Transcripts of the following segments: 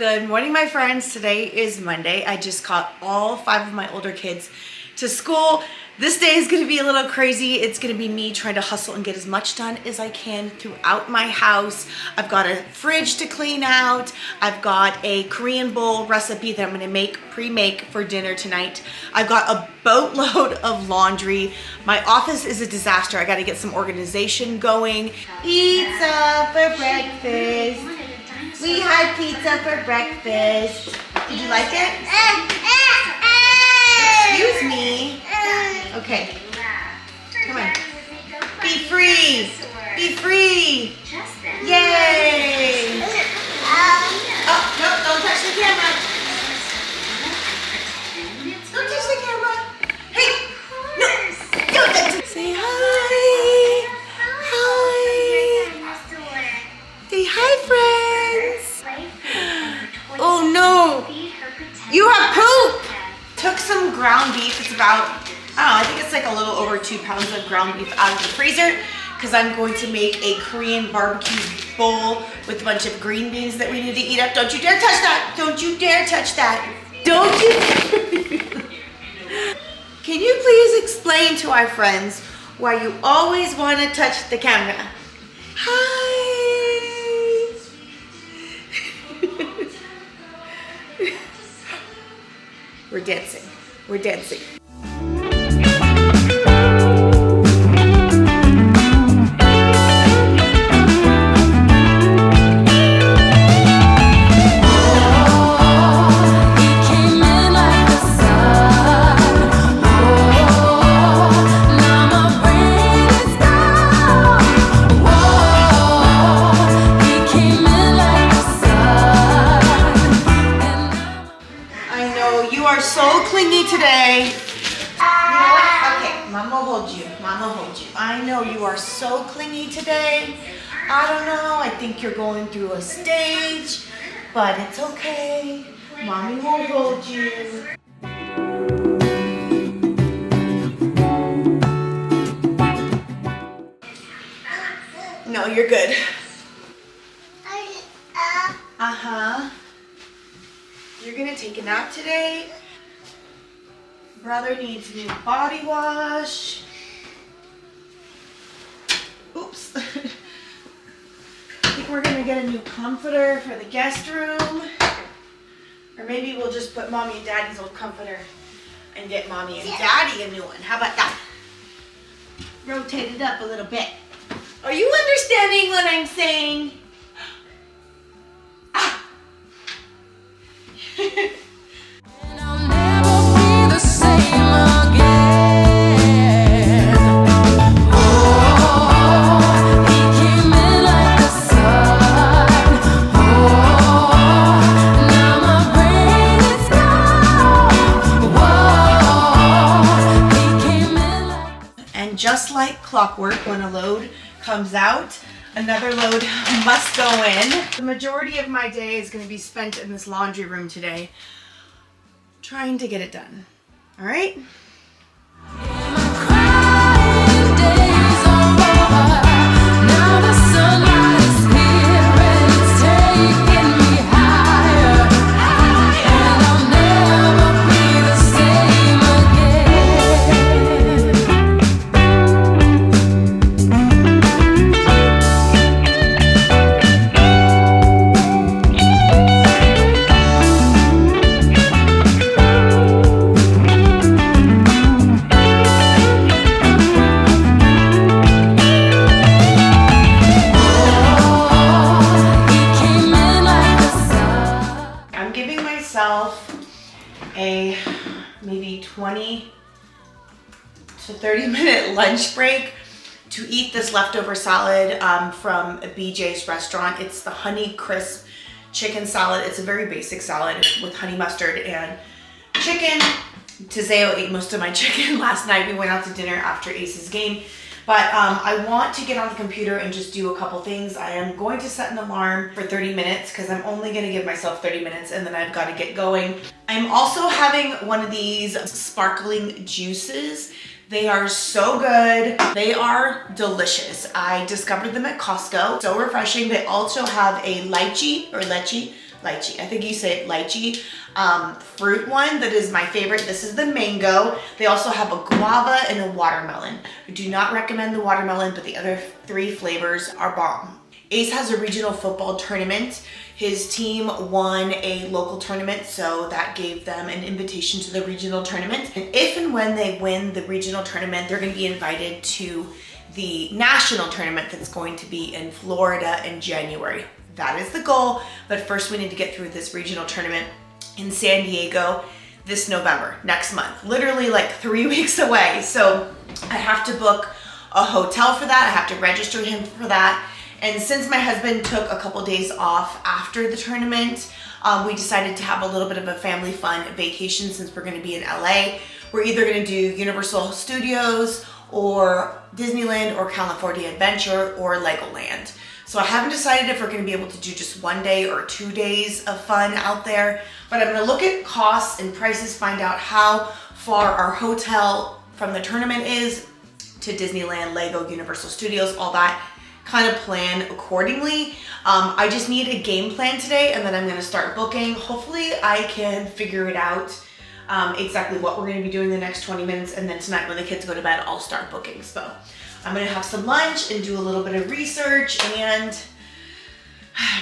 Good morning, my friends. Today is Monday. I just caught all 5 of my older kids to school. This day is going to be a little crazy. It's going to be me trying to hustle and get as much done as I can throughout my house. I've got a fridge to clean out. I've got a Korean bowl recipe that I'm going to pre-make for dinner tonight. I've got a boatload of laundry. My office is a disaster. I got to get some organization going. Pizza for breakfast. We had pizza for breakfast. Did you like it? Excuse me. Okay. Come on. Be free. Be free. Yay. Oh, no, don't touch the camera. Don't touch the camera. Hey. No. Don't touch it. Say hi. Hi. Say hi, friends. Oh, no. You have poop. Took some ground beef. It's about, I think it's like a little over 2 pounds of ground beef out of the freezer because I'm going to make a Korean barbecue bowl with a bunch of green beans that we need to eat up. Don't you dare touch that. Don't you dare touch that. Don't you. Can you please explain to our friends why you always want to touch the camera? Hi. We're dancing. We're dancing. So clingy today. You know what? Okay, Mama will hold you. Mama will hold you. I know you are so clingy today. I don't know. I think you're going through a stage, but it's okay. Mommy will hold you. No, you're good. Uh-huh. You're gonna take a nap today. Brother needs new body wash. Oops. I think we're gonna get a new comforter for the guest room. Or maybe we'll just put Mommy and Daddy's old comforter and get Mommy and Daddy a new one. How about that? Rotate it up a little bit. Are you understanding what I'm saying? Ah! And just like clockwork, when a load comes out, another load must go in. The majority of my day is going to be spent in this laundry room today, trying to get it done. All right? A maybe 20 to 30-minute lunch break to eat this leftover salad from a BJ's restaurant. It's the honey crisp chicken salad. It's a very basic salad with honey mustard and chicken. Tizeo ate most of my chicken last night. We went out to dinner after Ace's game. But I want to get on the computer and just do a couple things. I am going to set an alarm for 30 minutes because I'm only going to give myself 30 minutes and then I've got to get going. I'm also having one of these sparkling juices. They are so good. They are delicious. I discovered them at Costco. So refreshing. They also have a lychee lychee. I think you say it lychee. Fruit one that is my favorite. This is the mango. They also have a guava and a watermelon. I do not recommend the watermelon, but the other 3 flavors are bomb. Ace has a regional football tournament. His team won a local tournament, so that gave them an invitation to the regional tournament. And if and when they win the regional tournament, they're going to be invited to the national tournament that's going to be in Florida in January. That is the goal, but first we need to get through this regional tournament in San Diego this November, next month, literally like 3 weeks away. So I have to book a hotel for that. I have to register him for that. And since my husband took a couple days off after the tournament, we decided to have a little bit of a family fun vacation since we're gonna be in LA. We're either gonna do Universal Studios or Disneyland or California Adventure or Legoland. So I haven't decided if we're gonna be able to do just 1 day or 2 days of fun out there, but I'm gonna look at costs and prices, find out how far our hotel from the tournament is to Disneyland, Lego, Universal Studios, all that, kind of plan accordingly. I just need a game plan today and then I'm gonna start booking. Hopefully I can figure it out exactly what we're gonna be doing the next 20 minutes, and then tonight when the kids go to bed, I'll start booking. So I'm gonna have some lunch and do a little bit of research and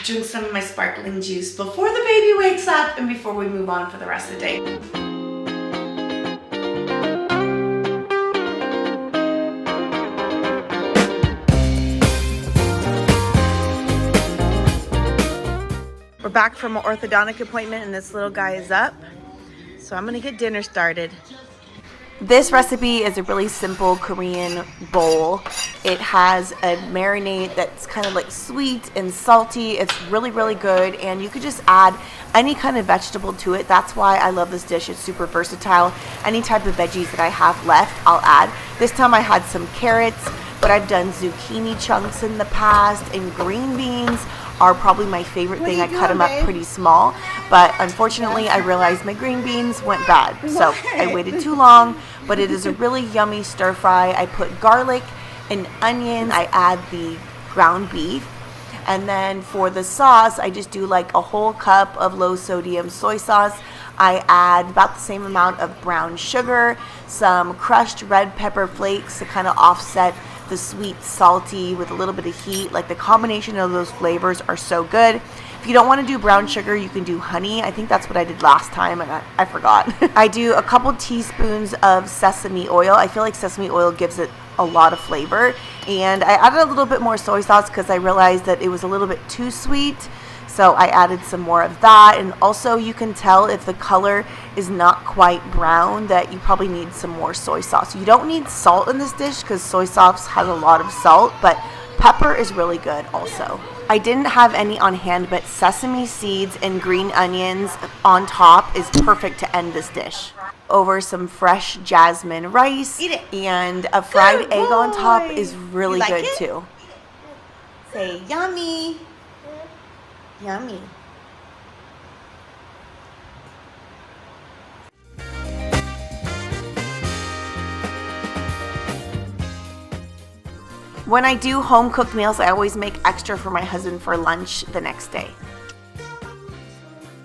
drink some of my sparkling juice before the baby wakes up and before we move on for the rest of the day. We're back from an orthodontic appointment and this little guy is up. So I'm gonna get dinner started. This recipe is a really simple Korean bowl. It has a marinade that's kind of like sweet and salty. It's really, really good, and you could just add any kind of vegetable to it. That's why I love this dish. It's super versatile. Any type of veggies that I have left, I'll add. This time I had some carrots, but I've done zucchini chunks in the past, and green beans are probably my favorite thing. I cut them up pretty small, but unfortunately I realized my green beans went bad, so I waited too long, but it is a really yummy stir fry. I put garlic and onions. I add the ground beef, and then for the sauce I just do like a whole cup of low sodium soy sauce. I add about the same amount of brown sugar, some crushed red pepper flakes to kind of offset the sweet, salty with a little bit of heat. Like the combination of those flavors are so good. If you don't want to do brown sugar, you can do honey. I think that's what I did last time and I forgot. I do a couple teaspoons of sesame oil. I feel like sesame oil gives it a lot of flavor. And I added a little bit more soy sauce because I realized that it was a little bit too sweet. So I added some more of that, and also you can tell if the color is not quite brown that you probably need some more soy sauce. You don't need salt in this dish because soy sauce has a lot of salt, but pepper is really good also. I didn't have any on hand, but sesame seeds and green onions on top is perfect to end this dish. Over some fresh jasmine rice, and a fried egg on top is really good too. Say yummy. Yummy. When I do home cooked meals, I always make extra for my husband for lunch the next day.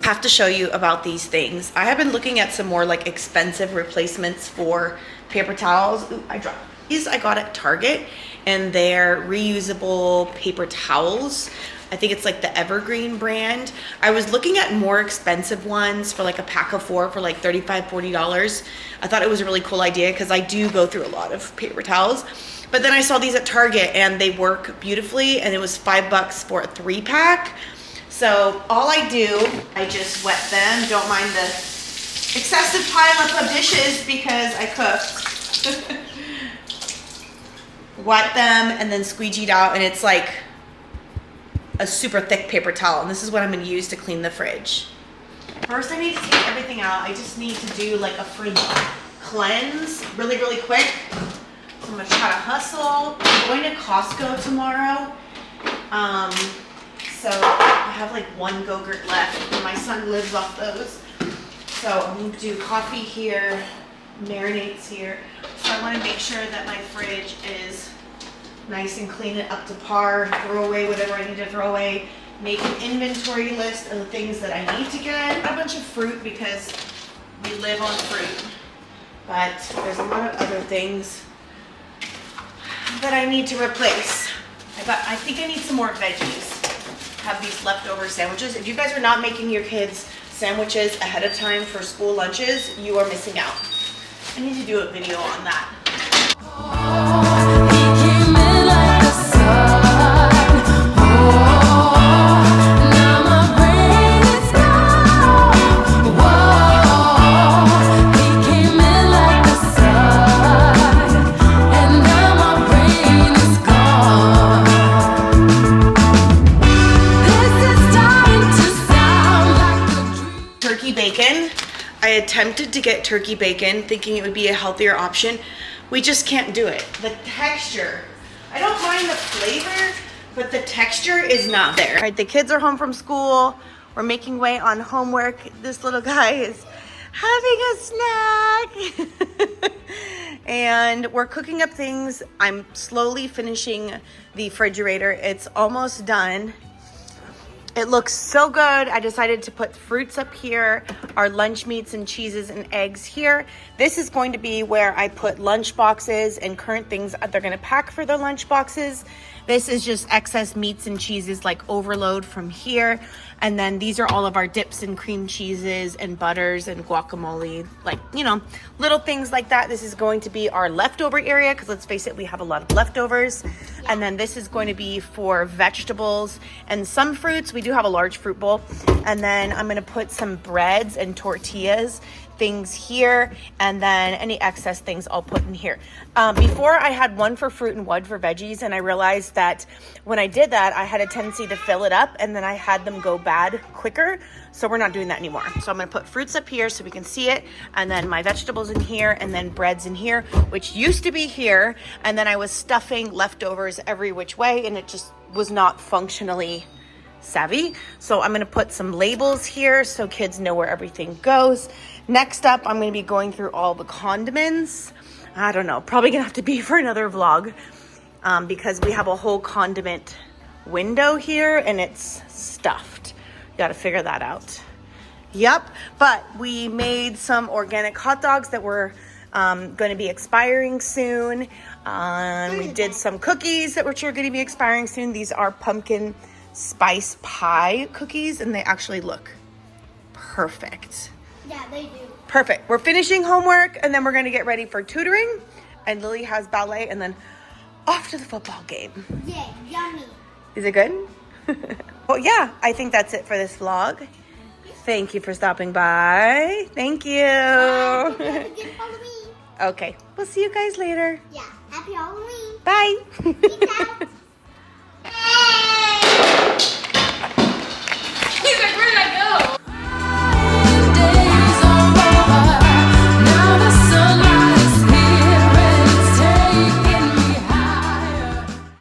I have to show you about these things. I have been looking at some more like expensive replacements for paper towels. Ooh, I dropped these. I got at Target, and they're reusable paper towels. I think it's like the Evergreen brand. I was looking at more expensive ones for like a pack of 4 for like $35, $40. I thought it was a really cool idea because I do go through a lot of paper towels. But then I saw these at Target and they work beautifully, and it was $5 for a 3-pack. So all I do, I just wet them. Don't mind the excessive pile-up of dishes because I cooked. Wet them and then squeegeed out, and it's like a super thick paper towel, and this is what I'm going to use to clean the fridge. First I need to take everything out. I just need to do like a fridge cleanse really, really quick. So I'm going to try to hustle. I'm going to Costco tomorrow. So I have like 1 Go-Gurt left, and my son lives off those. So I'm going to do coffee here, marinades here. So I want to make sure that my fridge is nice and clean and up to par, throw away whatever I need to throw away, make an inventory list of the things that I need to get. A bunch of fruit because we live on fruit. But there's a lot of other things that I need to replace. I think I need some more veggies. Have these leftover sandwiches. If you guys are not making your kids sandwiches ahead of time for school lunches, you are missing out. I need to do a video on that. Bacon. I attempted to get turkey bacon thinking it would be a healthier option. We just can't do it. The texture, I don't mind the flavor, but the texture is not there. All right, the kids are home from school. We're making way on homework. This little guy is having a snack. And we're cooking up things. I'm slowly finishing the refrigerator. It's almost done. It looks so good. I decided to put fruits up here, our lunch meats and cheeses and eggs here. This is going to be where I put lunch boxes and current things that they're gonna pack for their lunch boxes. This is just excess meats and cheeses like overload from here. And then these are all of our dips and cream cheeses and butters and guacamole, like, you know, little things like that. This is going to be our leftover area because let's face it, we have a lot of leftovers. And then this is going to be for vegetables and some fruits. We do have a large fruit bowl. And then I'm gonna put some breads and tortillas things here, and then any excess things I'll put in here. Before I had one for fruit and one for veggies, and I realized that when I did that, I had a tendency to fill it up and then I had them go bad quicker. So we're not doing that anymore. So I'm gonna put fruits up here so we can see it, and then my vegetables in here, and then breads in here, which used to be here, and then I was stuffing leftovers every which way, and it just was not functionally savvy. So I'm gonna put some labels here so kids know where everything goes. Next up, I'm gonna be going through all the condiments. I don't know, probably gonna have to be for another vlog because we have a whole condiment window here and it's stuffed. Gotta figure that out. Yep, but we made some organic hot dogs that were gonna be expiring soon. We did some cookies that were gonna be expiring soon. These are pumpkin spice pie cookies and they actually look perfect. Yeah, they do. Perfect. We're finishing homework and then we're going to get ready for tutoring. And Lily has ballet and then off to the football game. Yeah, yummy. Is it good? Well, yeah, I think that's it for this vlog. Thank you for stopping by. Thank you. Have a good Halloween. Okay, we'll see you guys later. Yeah, happy Halloween. Bye. Peace out.